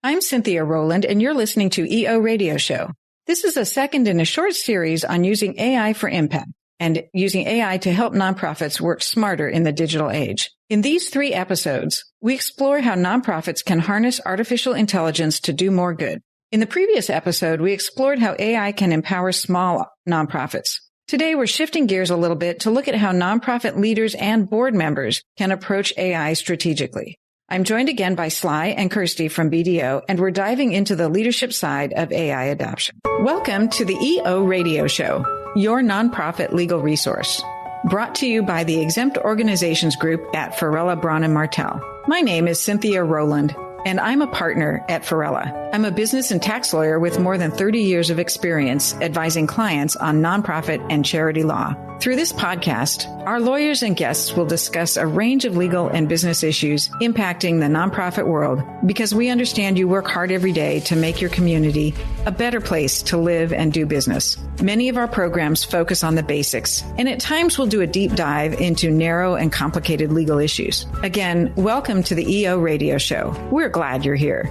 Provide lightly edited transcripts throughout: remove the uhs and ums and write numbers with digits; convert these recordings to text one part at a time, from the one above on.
I'm Cynthia Rowland, and you're listening to EO Radio Show. This is a second in a short series on using AI for impact and using AI to help nonprofits work smarter in the digital age. In these 3 episodes, we explore how nonprofits can harness artificial intelligence to do more good. In the previous episode, we explored how AI can empower small nonprofits. Today, we're shifting gears a little bit to look at how nonprofit leaders and board members can approach AI strategically. I'm joined again by Sly and Kirstie from BDO, and we're diving into the leadership side of AI adoption. Welcome to the EO Radio Show, your nonprofit legal resource. Brought to you by the Exempt Organizations Group at Farella, Braun & Martel. My name is Cynthia Rowland, and I'm a partner at Farella. I'm a business and tax lawyer with more than 30 years of experience advising clients on nonprofit and charity law. Through this podcast, our lawyers and guests will discuss a range of legal and business issues impacting the nonprofit world because we understand you work hard every day to make your community a better place to live and do business. Many of our programs focus on the basics, and at times we'll do a deep dive into narrow and complicated legal issues. Again, welcome to the EO Radio Show. We're glad you're here.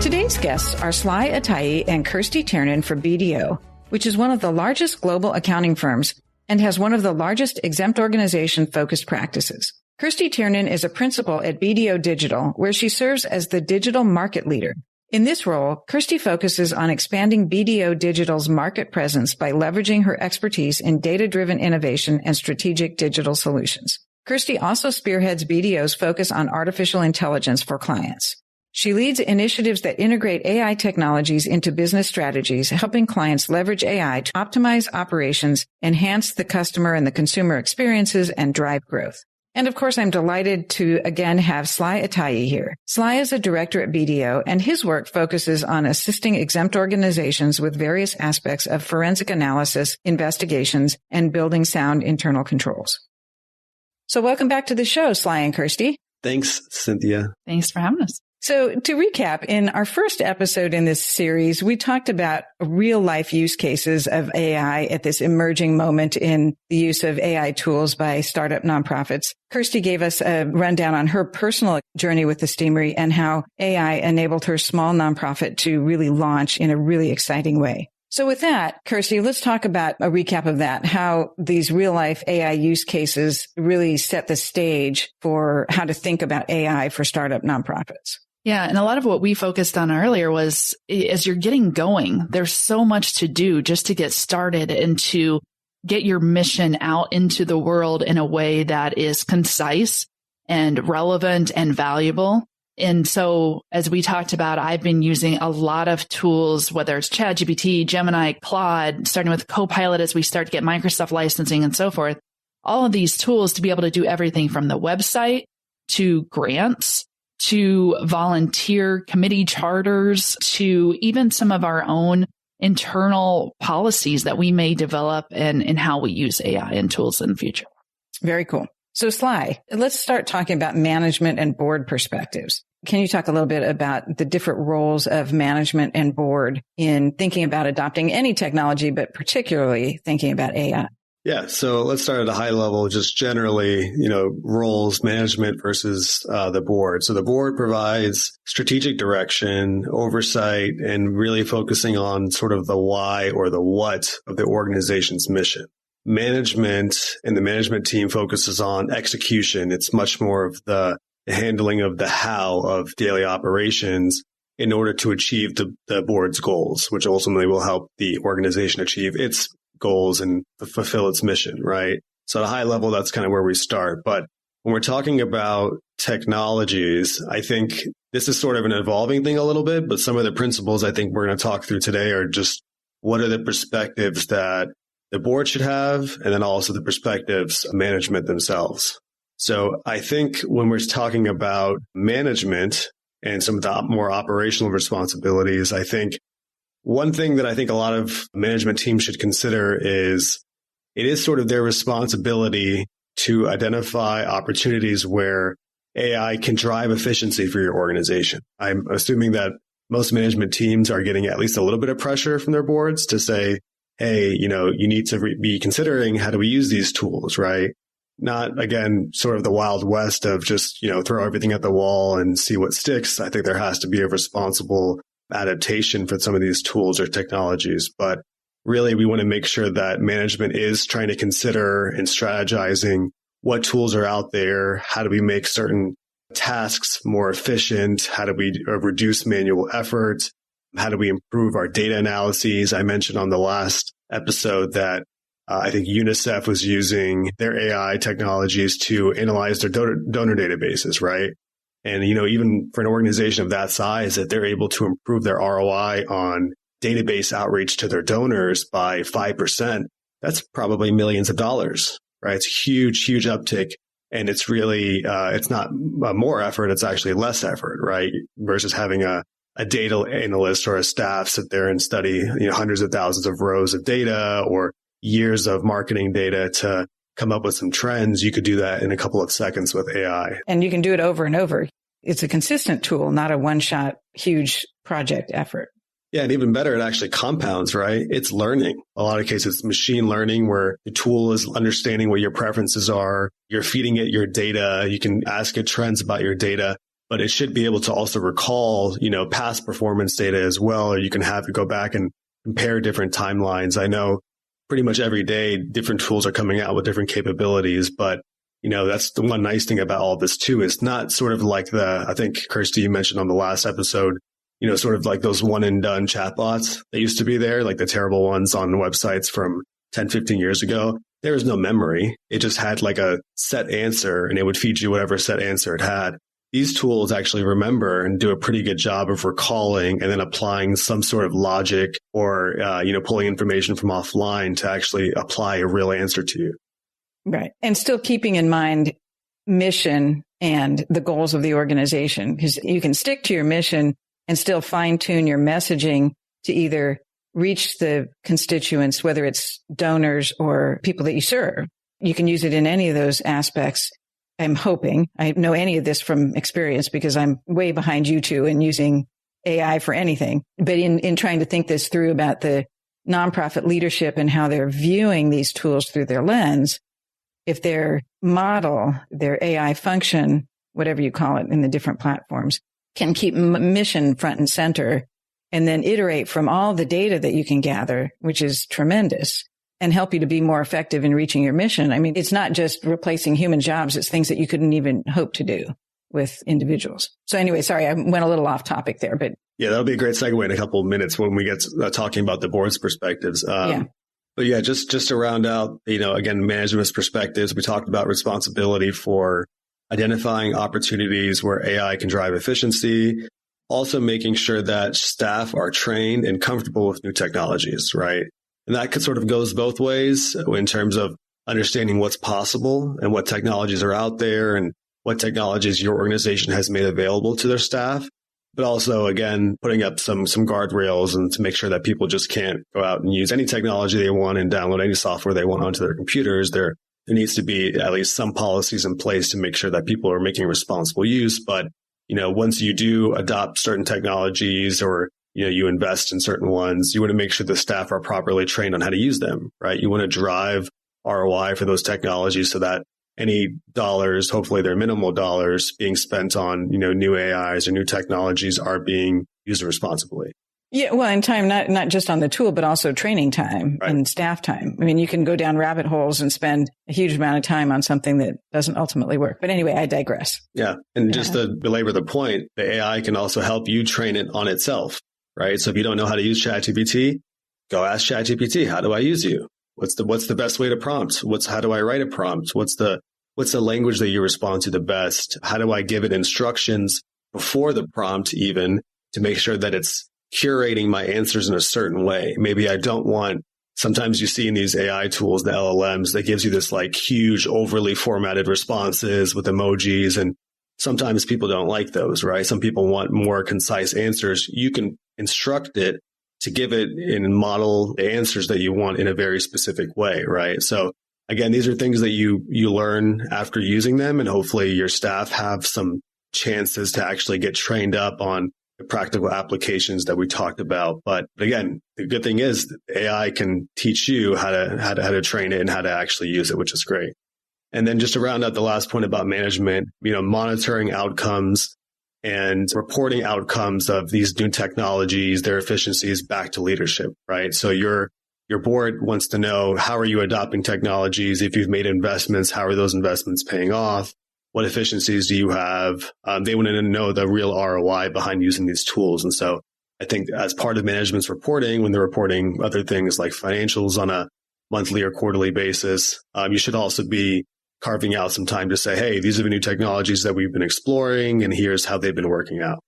Today's guests are Sly Atayee and Kirstie Tiernan from BDO, which is one of the largest global accounting firms and has one of the largest exempt organization-focused practices. Kirstie Tiernan is a principal at BDO Digital, where she serves as the digital market leader. In this role, Kirstie focuses on expanding BDO Digital's market presence by leveraging her expertise in data-driven innovation and strategic digital solutions. Kirstie also spearheads BDO's focus on artificial intelligence for clients. She leads initiatives that integrate AI technologies into business strategies, helping clients leverage AI to optimize operations, enhance the customer and the consumer experiences, and drive growth. And of course, I'm delighted to again have Sly Atayee here. Sly is a director at BDO, and his work focuses on assisting exempt organizations with various aspects of forensic analysis, investigations, and building sound internal controls. So welcome back to the show, Sly and Kirstie. Thanks, Cynthia. Thanks for having us. So to recap, in our first episode in this series, we talked about real life use cases of AI at this emerging moment in the use of AI tools by startup nonprofits. Kirstie gave us a rundown on her personal journey with the Steamery and how AI enabled her small nonprofit to really launch in a really exciting way. So with that, Kirstie, let's talk about a recap of that, how these real life AI use cases really set the stage for how to think about AI for startup nonprofits. Yeah. And a lot of what we focused on earlier was as you're getting going, there's so much to do just to get started and to get your mission out into the world in a way that is concise and relevant and valuable. And so as we talked about, I've been using a lot of tools, whether it's ChatGPT, Gemini, Claude, starting with Copilot as we start to get Microsoft licensing and so forth, all of these tools to be able to do everything from the website to grants, to volunteer committee charters, to even some of our own internal policies that we may develop and how we use AI and tools in the future. Very cool. So Sly, let's start talking about management and board perspectives. Can you talk a little bit about the different roles of management and board in thinking about adopting any technology, but particularly thinking about AI? Yeah. So let's start at a high level, just generally, roles, management versus the board. So the board provides strategic direction, oversight, and really focusing on sort of the why or the what of the organization's mission. Management and the management team focuses on execution. It's much more of the handling of the how of daily operations in order to achieve the board's goals, which ultimately will help the organization achieve its goals and fulfill its mission, right? So at a high level, that's kind of where we start. But when we're talking about technologies, I think this is sort of an evolving thing a little bit, but some of the principles I think we're going to talk through today are just what are the perspectives that the board should have, and then also the perspectives of management themselves. So I think when we're talking about management and some of the more operational responsibilities, I think one thing that I think a lot of management teams should consider is it is sort of their responsibility to identify opportunities where AI can drive efficiency for your organization. I'm assuming that most management teams are getting at least a little bit of pressure from their boards to say, hey, you need to be considering how do we use these tools, right? not, again, sort of the Wild West of just, throw everything at the wall and see what sticks. I think there has to be a responsible adaptation for some of these tools or technologies. But really, we want to make sure that management is trying to consider and strategizing what tools are out there. How do we make certain tasks more efficient? How do we reduce manual effort? How do we improve our data analyses? I mentioned on the last episode that I think UNICEF was using their AI technologies to analyze their donor databases, right? And, even for an organization of that size, that they're able to improve their ROI on database outreach to their donors by 5%, that's probably millions of dollars, right? It's a huge, huge uptick. And it's really, it's not more effort, it's actually less effort, right? Versus having a data analyst or a staff sit there and study, hundreds of thousands of rows of data or years of marketing data to come up with some trends. You could do that in a couple of seconds with AI. And you can do it over and over. It's a consistent tool, not a one-shot, huge project effort. Yeah, and even better, it actually compounds, right? It's learning. A lot of cases, it's machine learning where the tool is understanding what your preferences are. You're feeding it your data. You can ask it trends about your data, but it should be able to also recall, past performance data as well. Or you can have it go back and compare different timelines. I know pretty much every day, different tools are coming out with different capabilities, but that's the one nice thing about all this too. It's not sort of like I think Kirstie, you mentioned on the last episode, sort of like those one and done chatbots that used to be there, like the terrible ones on websites from 10, 15 years ago. There was no memory. It just had like a set answer and it would feed you whatever set answer it had. These tools actually remember and do a pretty good job of recalling and then applying some sort of logic or, pulling information from offline to actually apply a real answer to you. Right. And still keeping in mind mission and the goals of the organization, because you can stick to your mission and still fine tune your messaging to either reach the constituents, whether it's donors or people that you serve. You can use it in any of those aspects. I'm hoping I know any of this from experience because I'm way behind you two in using AI for anything. But in trying to think this through about the nonprofit leadership and how they're viewing these tools through their lens, if their model, their AI function, whatever you call it in the different platforms, can keep mission front and center and then iterate from all the data that you can gather, which is tremendous, and help you to be more effective in reaching your mission. I mean, it's not just replacing human jobs. It's things that you couldn't even hope to do with individuals. So anyway, sorry, I went a little off topic there, but. Yeah, that'll be a great segue in a couple of minutes when we get talking about the board's perspectives. But yeah, just to round out, again, management's perspectives, we talked about responsibility for identifying opportunities where AI can drive efficiency, also making sure that staff are trained and comfortable with new technologies, right? And that sort of goes both ways in terms of understanding what's possible and what technologies are out there and what technologies your organization has made available to their staff. But also, again, putting up some guardrails and to make sure that people just can't go out and use any technology they want and download any software they want onto their computers. There needs to be at least some policies in place to make sure that people are making responsible use. But, once you do adopt certain technologies or, you invest in certain ones, you want to make sure the staff are properly trained on how to use them, right? You want to drive ROI for those technologies so that any dollars, hopefully they're minimal dollars, being spent on, new AIs or new technologies are being used responsibly. Yeah, well, and time, not just on the tool, but also training time and staff time. I mean, you can go down rabbit holes and spend a huge amount of time on something that doesn't ultimately work. But anyway, I digress. Yeah. And just to belabor the point, the AI can also help you train it on itself, right? So if you don't know how to use ChatGPT, go ask ChatGPT, how do I use you? What's the best way to prompt? How do I write a prompt? What's the language that you respond to the best? How do I give it instructions before the prompt even to make sure that it's curating my answers in a certain way? Maybe I don't want, sometimes you see in these AI tools, the LLMs, that gives you this like huge overly formatted responses with emojis. And sometimes people don't like those, right? Some people want more concise answers. You can instruct it to give it and model the answers that you want in a very specific way, right? So again, these are things that you learn after using them, and hopefully your staff have some chances to actually get trained up on the practical applications that we talked about. But again, the good thing is AI can teach you how to train it and how to actually use it, which is great. And then just to round out the last point about management, monitoring outcomes and reporting outcomes of these new technologies, their efficiencies back to leadership, right? So your board wants to know, how are you adopting technologies? If you've made investments, how are those investments paying off? What efficiencies do you have? They want to know the real ROI behind using these tools. And so I think as part of management's reporting, when they're reporting other things like financials on a monthly or quarterly basis, you should also be carving out some time to say, hey, these are the new technologies that we've been exploring, and here's how they've been working out.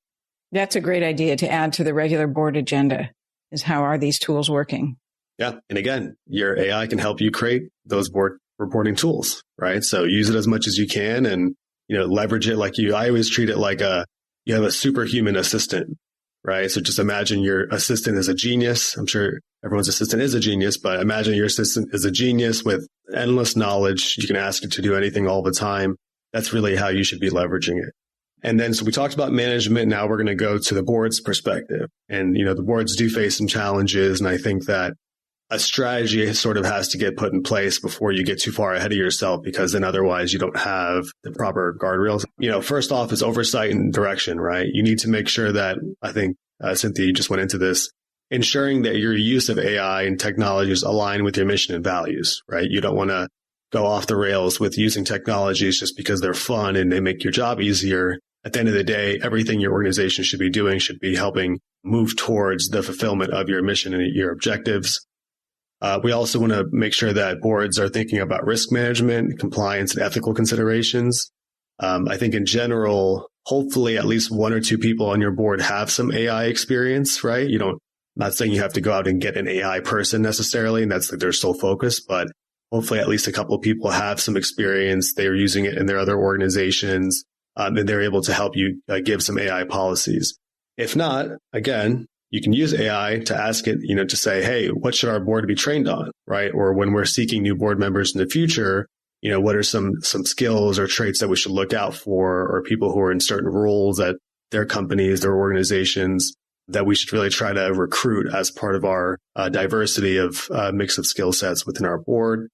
That's a great idea to add to the regular board agenda, is how are these tools working? Yeah. And again, your AI can help you create those board reporting tools, right? So use it as much as you can and, leverage it I always treat it like you have a superhuman assistant, right? So just imagine your assistant is a genius. I'm sure everyone's assistant is a genius, but imagine your assistant is a genius with endless knowledge. You can ask it to do anything all the time. That's really how you should be leveraging it. And then, so we talked about management. Now we're going to go to the board's perspective. And, the boards do face some challenges. And I think that a strategy sort of has to get put in place before you get too far ahead of yourself, because then otherwise you don't have the proper guardrails. First off is oversight and direction, right? You need to make sure that, I think, Cynthia, you just went into this, ensuring that your use of AI and technologies align with your mission and values, right? You don't want to go off the rails with using technologies just because they're fun and they make your job easier. At the end of the day, everything your organization should be doing should be helping move towards the fulfillment of your mission and your objectives. We also want to make sure that boards are thinking about risk management, compliance, and ethical considerations. I think in general, hopefully at least one or two people on your board have some AI experience, right? Not saying you have to go out and get an AI person necessarily, and that's their sole focus, but hopefully at least a couple of people have some experience. They're using it in their other organizations, and they're able to help you give some AI policies. If not, again, you can use AI to ask it, to say, hey, what should our board be trained on, right? Or when we're seeking new board members in the future, what are some skills or traits that we should look out for, or people who are in certain roles at their companies, their organizations, that we should really try to recruit as part of our diversity of mix of skill sets within our board.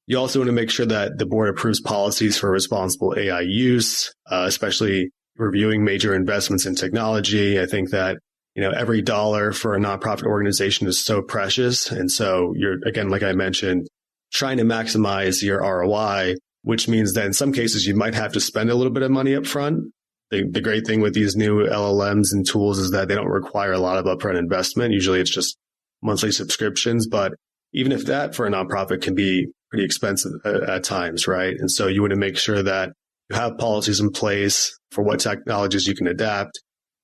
You also want to make sure that the board approves policies for responsible AI use, especially reviewing major investments in technology. I think that every dollar for a nonprofit organization is so precious. And so you're, again, like I mentioned, trying to maximize your ROI, which means that in some cases you might have to spend a little bit of money up front. The great thing with these new LLMs and tools is that they don't require a lot of upfront investment. Usually it's just monthly subscriptions. But even if that for a nonprofit can be pretty expensive at times, right? And so you want to make sure that you have policies in place for what technologies you can adapt.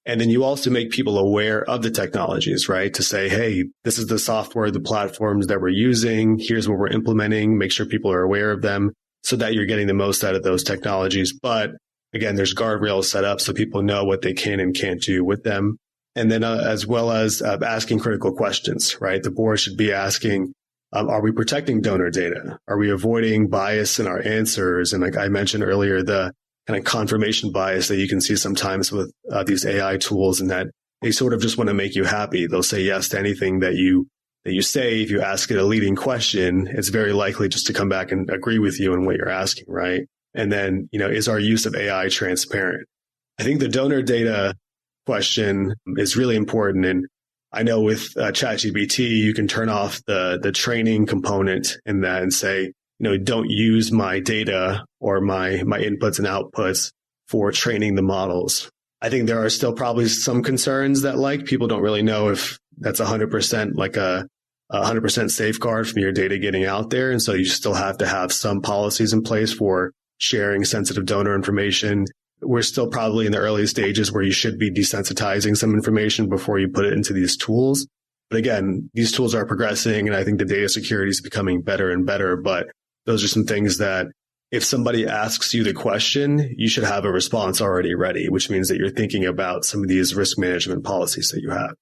And then you also make people aware of the technologies, right? To say, hey, this is the software, the platforms that we're using. Here's what we're implementing. Make sure people are aware of them so that you're getting the most out of those technologies. But again, there's guardrails set up so people know what they can and can't do with them. And then as well as asking critical questions, right? The board should be asking, are we protecting donor data? Are we avoiding bias in our answers? And like I mentioned earlier, the kind of confirmation bias that you can see sometimes with these AI tools, and that they sort of just want to make you happy. They'll say yes to anything that you say. If you ask it a leading question, it's very likely just to come back and agree with you in what you're asking, right? And then, is our use of AI transparent? I think the donor data question is really important. And I know with ChatGPT, you can turn off the training component in that and say, don't use my data or my inputs and outputs for training the models. I think there are still probably some concerns that people don't really know if that's 100% like a 100% safeguard from your data getting out there. And so you still have to have some policies in place for sharing sensitive donor information. We're still probably in the early stages where you should be desensitizing some information before you put it into these tools. But again, these tools are progressing, and I think the data security is becoming better and better. But those are some things that if somebody asks you the question, you should have a response already ready, which means that you're thinking about some of these risk management policies that you have.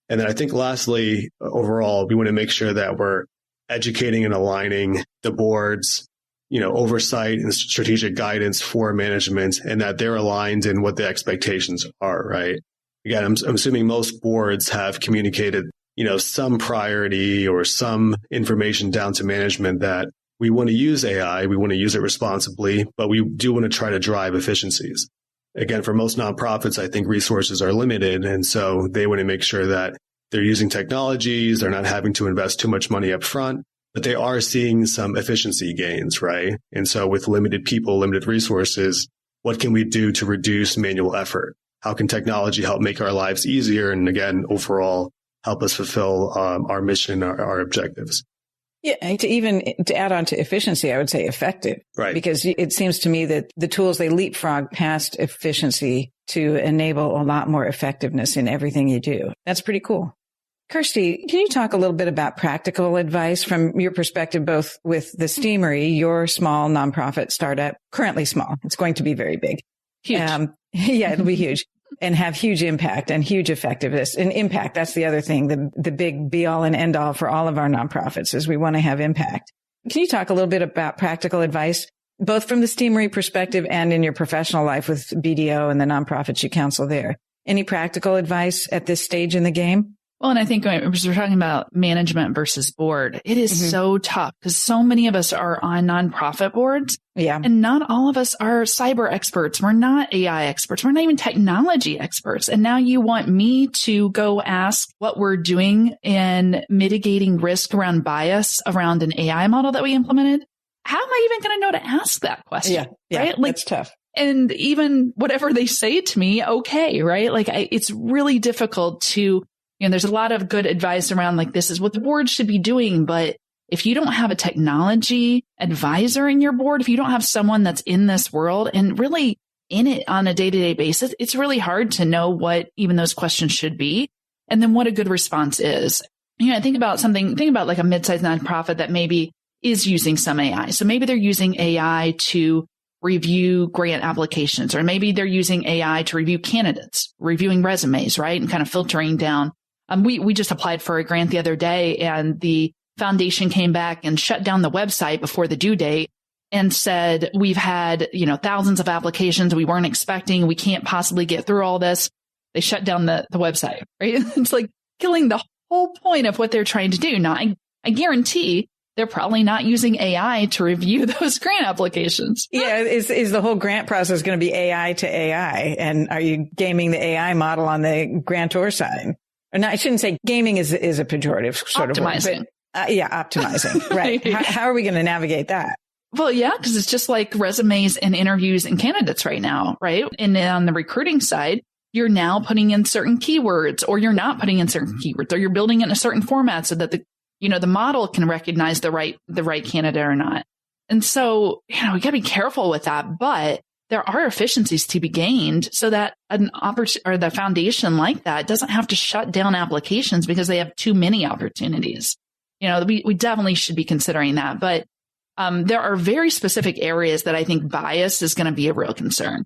And then I think lastly, overall, we want to make sure that we're educating and aligning the board's oversight and strategic guidance for management, and that they're aligned in what the expectations are, right? Again, I'm assuming most boards have communicated, some priority or some information down to management that we want to use AI, we want to use it responsibly, but we do want to try to drive efficiencies. Again, for most nonprofits, I think resources are limited. And so they want to make sure that they're using technologies, they're not having to invest too much money up front, but they are seeing some efficiency gains, right? And so with limited people, limited resources, what can we do to reduce manual effort? How can technology help make our lives easier? And again, overall, help us fulfill our mission, our objectives. Yeah, to add on to efficiency, I would say effective. Right. Because it seems to me that the tools, they leapfrog past efficiency to enable a lot more effectiveness in everything you do. That's pretty cool. Kirstie, can you talk a little bit about practical advice from your perspective, both with the Steamery, your small nonprofit startup, currently small. It's going to be very big. Huge. Yeah, it'll be huge. And have huge impact and huge effectiveness. And impact, that's the other thing, the big be all and end all for all of our nonprofits is we want to have impact. Can you talk a little bit about practical advice, both from the Steamery perspective and in your professional life with BDO and the nonprofits you counsel there? Any practical advice at this stage in the game? Well, and I think as we're talking about management versus board, it is so tough because so many of us are on nonprofit boards. Yeah. And not all of us are cyber experts. We're not AI experts. We're not even technology experts. And now you want me to go ask what we're doing in mitigating risk around bias around an AI model that we implemented. How am I even going to know to ask that question? Yeah. Right? That's tough. And even whatever they say to me, okay, right? Like it's really difficult to, there's a lot of good advice around like, this is what the board should be doing. But if you don't have a technology advisor in your board, if you don't have someone that's in this world and really in it on a day-to-day basis, it's really hard to know what even those questions should be. And then what a good response is. Think about like a mid-sized nonprofit that maybe is using some AI. So maybe they're using AI to review grant applications, or maybe they're using AI to review candidates, reviewing resumes, right? And kind of filtering down. We just applied for a grant the other day and the foundation came back and shut down the website before the due date and said, we've had, thousands of applications we weren't expecting. We can't possibly get through all this. They shut down the website, right? It's like killing the whole point of what they're trying to do. Now, I guarantee they're probably not using AI to review those grant applications. Yeah. Is the whole grant process going to be AI to AI? And are you gaming the AI model on the grantor side? Or not, I shouldn't say gaming is a pejorative sort of word. Optimizing. Optimizing. Right. How are we going to navigate that? Well, yeah, because it's just like resumes and interviews and candidates right now, right? And on the recruiting side, you're now putting in certain keywords, or you're not putting in certain keywords, or you're building it in a certain format so that the model can recognize the right candidate or not. And so, we got to be careful with that, but there are efficiencies to be gained so that the foundation like that doesn't have to shut down applications because they have too many opportunities. We definitely should be considering that. But there are very specific areas that I think bias is going to be a real concern.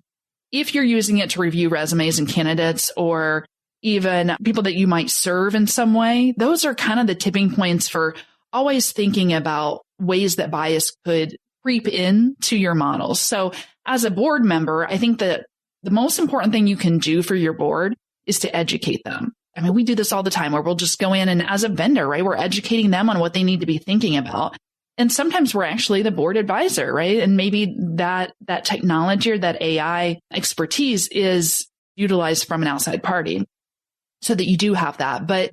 If you're using it to review resumes and candidates, or even people that you might serve in some way, those are kind of the tipping points for always thinking about ways that bias could creep into your models. So as a board member, I think that the most important thing you can do for your board is to educate them. I mean, we do this all the time where we'll just go in and as a vendor, right, we're educating them on what they need to be thinking about. And sometimes we're actually the board advisor, right? And maybe that technology or that AI expertise is utilized from an outside party so that you do have that. But,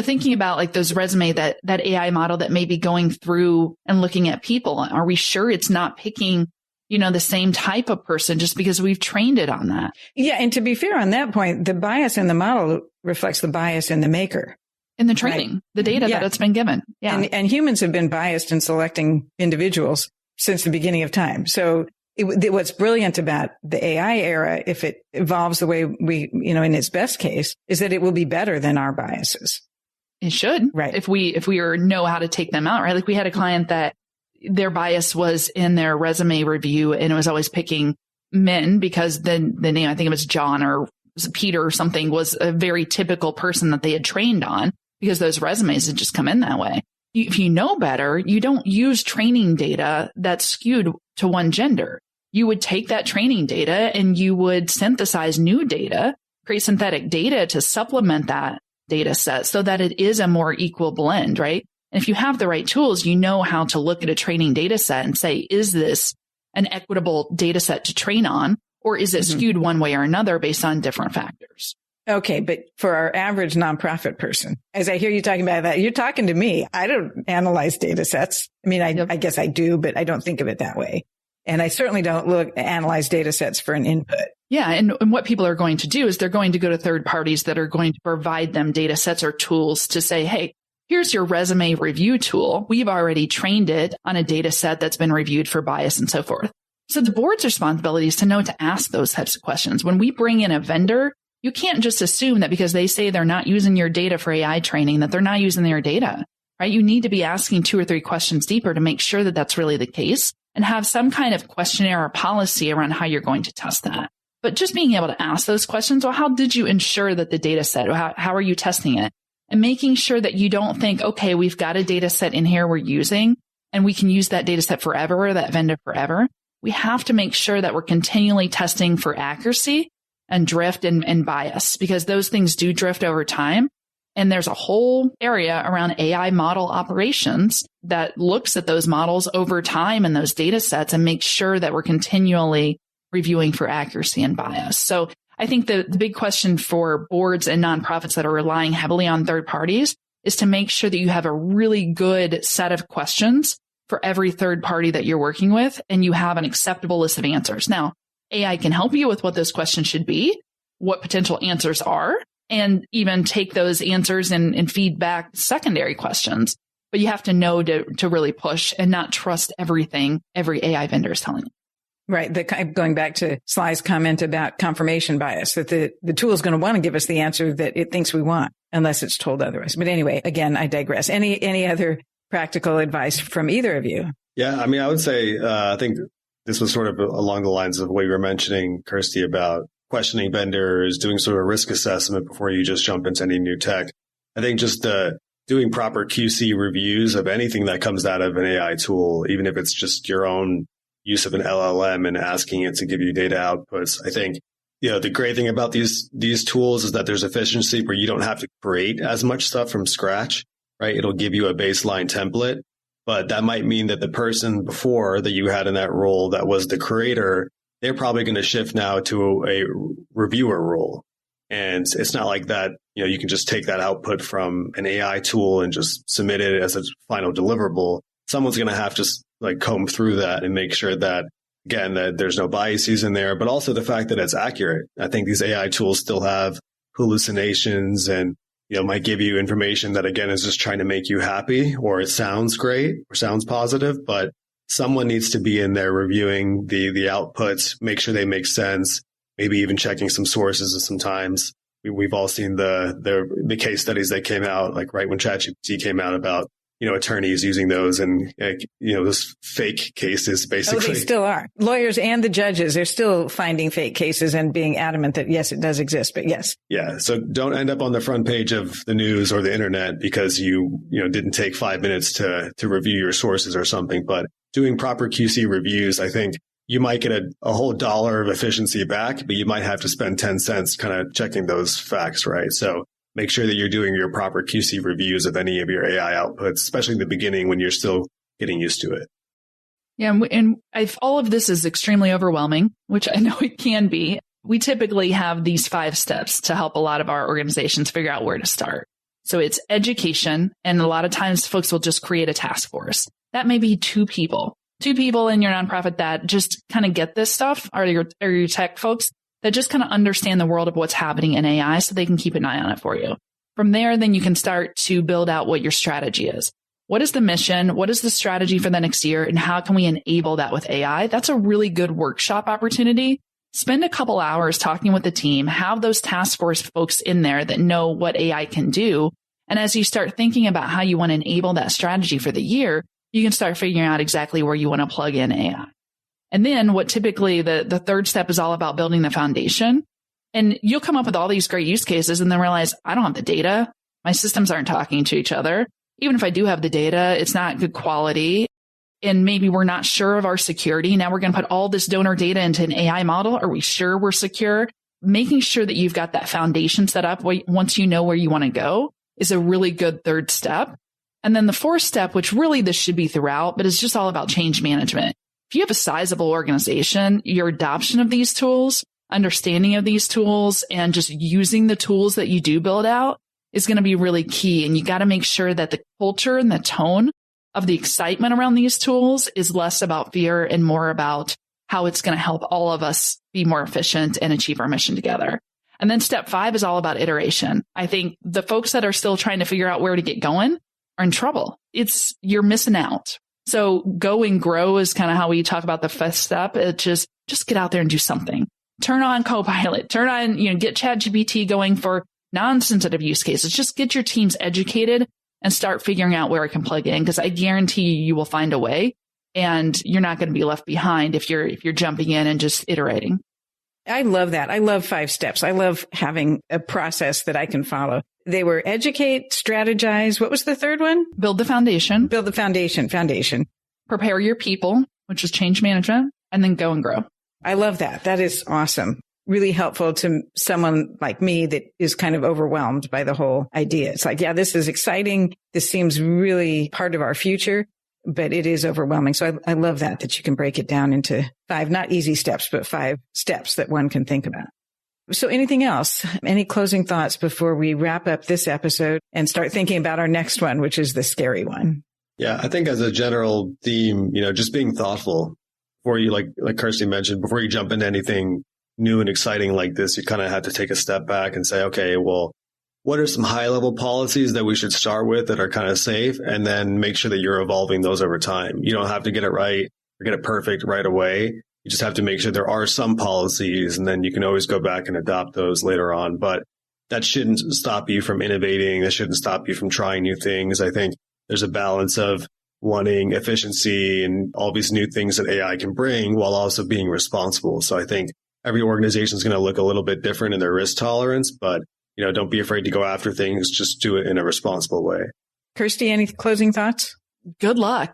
thinking about like those resume, that AI model that may be going through and looking at people, are we sure it's not picking the same type of person just because we've trained it on that? Yeah. And to be fair on that point, the bias in the model reflects the bias in the maker. In the training, right? The data that it's been given. Yeah. And humans have been biased in selecting individuals since the beginning of time. So what's brilliant about the AI era, if it evolves the way we, in its best case, is that it will be better than our biases. It should. Right. If we know how to take them out, right? Like we had a client that their bias was in their resume review and it was always picking men because the name, I think it was John or Peter or something, was a very typical person that they had trained on because those resumes had just come in that way. If you know better, you don't use training data that's skewed to one gender. You would take that training data and you would synthesize new data, create synthetic data to supplement that data set so that it is a more equal blend, right? And if you have the right tools, you know how to look at a training data set and say, is this an equitable data set to train on, or is it skewed one way or another based on different factors? Okay, but for our average nonprofit person, as I hear you talking about that, you're talking to me. I don't analyze data sets. I mean, I guess I do, but I don't think of it that way. And I certainly don't analyze data sets for an input. Yeah. And what people are going to do is they're going to go to third parties that are going to provide them data sets or tools to say, hey, here's your resume review tool. We've already trained it on a data set that's been reviewed for bias and so forth. So the board's responsibility is to know to ask those types of questions. When we bring in a vendor, you can't just assume that because they say they're not using your data for AI training, that they're not using their data, right? You need to be asking 2 or 3 questions deeper to make sure that that's really the case and have some kind of questionnaire or policy around how you're going to test that. But just being able to ask those questions, well, how did you ensure that the data set, how are you testing it? And making sure that you don't think, okay, we've got a data set in here we're using and we can use that data set forever or that vendor forever. We have to make sure that we're continually testing for accuracy and drift and bias, because those things do drift over time. And there's a whole area around AI model operations that looks at those models over time and those data sets and makes sure that we're continually reviewing for accuracy and bias. So I think the big question for boards and nonprofits that are relying heavily on third parties is to make sure that you have a really good set of questions for every third party that you're working with, and you have an acceptable list of answers. Now, AI can help you with what those questions should be, what potential answers are, and even take those answers and feedback secondary questions. But you have to know to really push and not trust everything every AI vendor is telling you. Right. Going back to Sly's comment about confirmation bias, that the tool is going to want to give us the answer that it thinks we want, unless it's told otherwise. But anyway, again, I digress. Any other practical advice from either of you? Yeah, I mean, I would say, I think this was sort of along the lines of what you were mentioning, Kirstie, about questioning vendors, doing sort of a risk assessment before you just jump into any new tech. I think just doing proper QC reviews of anything that comes out of an AI tool, even if it's just your own use of an LLM and asking it to give you data outputs. I think, the great thing about these tools is that there's efficiency where you don't have to create as much stuff from scratch, right? It'll give you a baseline template, but that might mean that the person before that you had in that role that was the creator, they're probably going to shift now to a reviewer role. And it's not like that, you can just take that output from an AI tool and just submit it as a final deliverable. Someone's going to have to comb through that and make sure that, again, that there's no biases in there, but also the fact that it's accurate. I think these AI tools still have hallucinations and, might give you information that, again, is just trying to make you happy, or it sounds great or sounds positive, but someone needs to be in there reviewing the outputs, make sure they make sense, maybe even checking some sources sometimes. We've all seen the case studies that came out, right when ChatGPT came out, about attorneys using those and, those fake cases, basically. Oh, they still are. Lawyers and the judges, they're still finding fake cases and being adamant that, yes, it does exist, but yes. Yeah. So don't end up on the front page of the news or the internet because you didn't take 5 minutes to review your sources or something. But doing proper QC reviews, I think you might get a whole $1 of efficiency back, but you might have to spend 10 cents kind of checking those facts, right? So make sure that you're doing your proper QC reviews of any of your AI outputs, especially in the beginning when you're still getting used to it. Yeah, and all of this is extremely overwhelming, which I know it can be. We typically have these 5 steps to help a lot of our organizations figure out where to start. So it's education, and a lot of times folks will just create a task force. That may be 2 people in your nonprofit that just kind of get this stuff, or your tech folks that just kind of understand the world of what's happening in AI so they can keep an eye on it for you. From there, then you can start to build out what your strategy is. What is the mission? What is the strategy for the next year? And how can we enable that with AI? That's a really good workshop opportunity. Spend a couple hours talking with the team, have those task force folks in there that know what AI can do. And as you start thinking about how you want to enable that strategy for the year, you can start figuring out exactly where you want to plug in AI. And then what typically the third step is all about building the foundation. And you'll come up with all these great use cases and then realize, I don't have the data. My systems aren't talking to each other. Even if I do have the data, it's not good quality. And maybe we're not sure of our security. Now we're going to put all this donor data into an AI model. Are we sure we're secure? Making sure that you've got that foundation set up once you know where you want to go is a really good third step. And then the fourth step, which really this should be throughout, but it's just all about change management. If you have a sizable organization, your adoption of these tools, understanding of these tools, and just using the tools that you do build out is going to be really key. And you got to make sure that the culture and the tone of the excitement around these tools is less about fear and more about how it's going to help all of us be more efficient and achieve our mission together. And then step 5 is all about iteration. I think the folks that are still trying to figure out where to get going are in trouble. You're missing out. So go and grow is kind of how we talk about the first step. It just get out there and do something. Turn on Copilot, turn on, get ChatGPT going for non-sensitive use cases. Just get your teams educated and start figuring out where it can plug in. Because I guarantee you will find a way, and you're not going to be left behind if you're jumping in and just iterating. I love that. I love 5 steps. I love having a process that I can follow. They were educate, strategize. What was the third one? Build the foundation. Build the foundation. Prepare your people, which is change management, and then go and grow. I love that. That is awesome. Really helpful to someone like me that is kind of overwhelmed by the whole idea. It's like, yeah, this is exciting. This seems really part of our future, but it is overwhelming. So I love that you can break it down into 5, not easy steps, but 5 steps that one can think about. So anything else? Any closing thoughts before we wrap up this episode and start thinking about our next one, which is the scary one? Yeah, I think as a general theme, just being thoughtful before you, like Kirstie mentioned, before you jump into anything new and exciting like this, you kind of have to take a step back and say, okay, well, what are some high level policies that we should start with that are kind of safe? And then make sure that you're evolving those over time. You don't have to get it right or get it perfect right away. You just have to make sure there are some policies, and then you can always go back and adopt those later on. But that shouldn't stop you from innovating. That shouldn't stop you from trying new things. I think there's a balance of wanting efficiency and all these new things that AI can bring while also being responsible. So I think every organization is going to look a little bit different in their risk tolerance, but don't be afraid to go after things. Just do it in a responsible way. Kirstie, any closing thoughts? Good luck.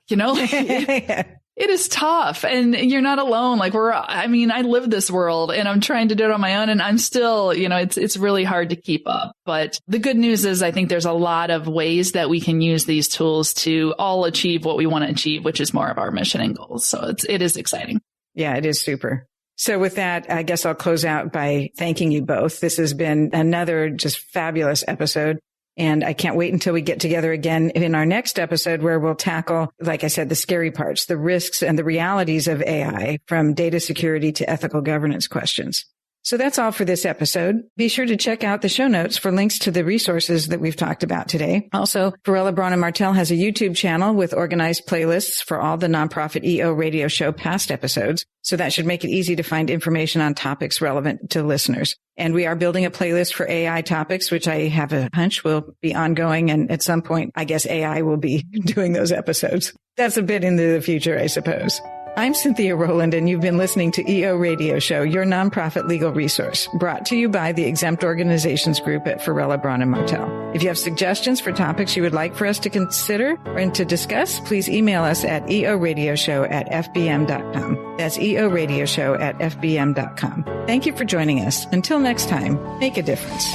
It is tough, and you're not alone. I live this world and I'm trying to do it on my own, and I'm still, it's really hard to keep up. But the good news is I think there's a lot of ways that we can use these tools to all achieve what we want to achieve, which is more of our mission and goals. So it is exciting. Yeah, it is super. So with that, I guess I'll close out by thanking you both. This has been another just fabulous episode. And I can't wait until we get together again in our next episode, where we'll tackle, like I said, the scary parts, the risks and the realities of AI, from data security to ethical governance questions. So that's all for this episode. Be sure to check out the show notes for links to the resources that we've talked about today. Also, Varela Braun and Martell has a YouTube channel with organized playlists for all the nonprofit EO radio show past episodes. So that should make it easy to find information on topics relevant to listeners. And we are building a playlist for AI topics, which I have a hunch will be ongoing. And at some point, I guess AI will be doing those episodes. That's a bit into the future, I suppose. I'm Cynthia Rowland, and you've been listening to EO Radio Show, your nonprofit legal resource, brought to you by the Exempt Organizations Group at Varela Braun and Martell. If you have suggestions for topics you would like for us to consider and to discuss, please email us at eoradioshow@fbm.com. That's eoradioshow@fbm.com. Thank you for joining us. Until next time, make a difference.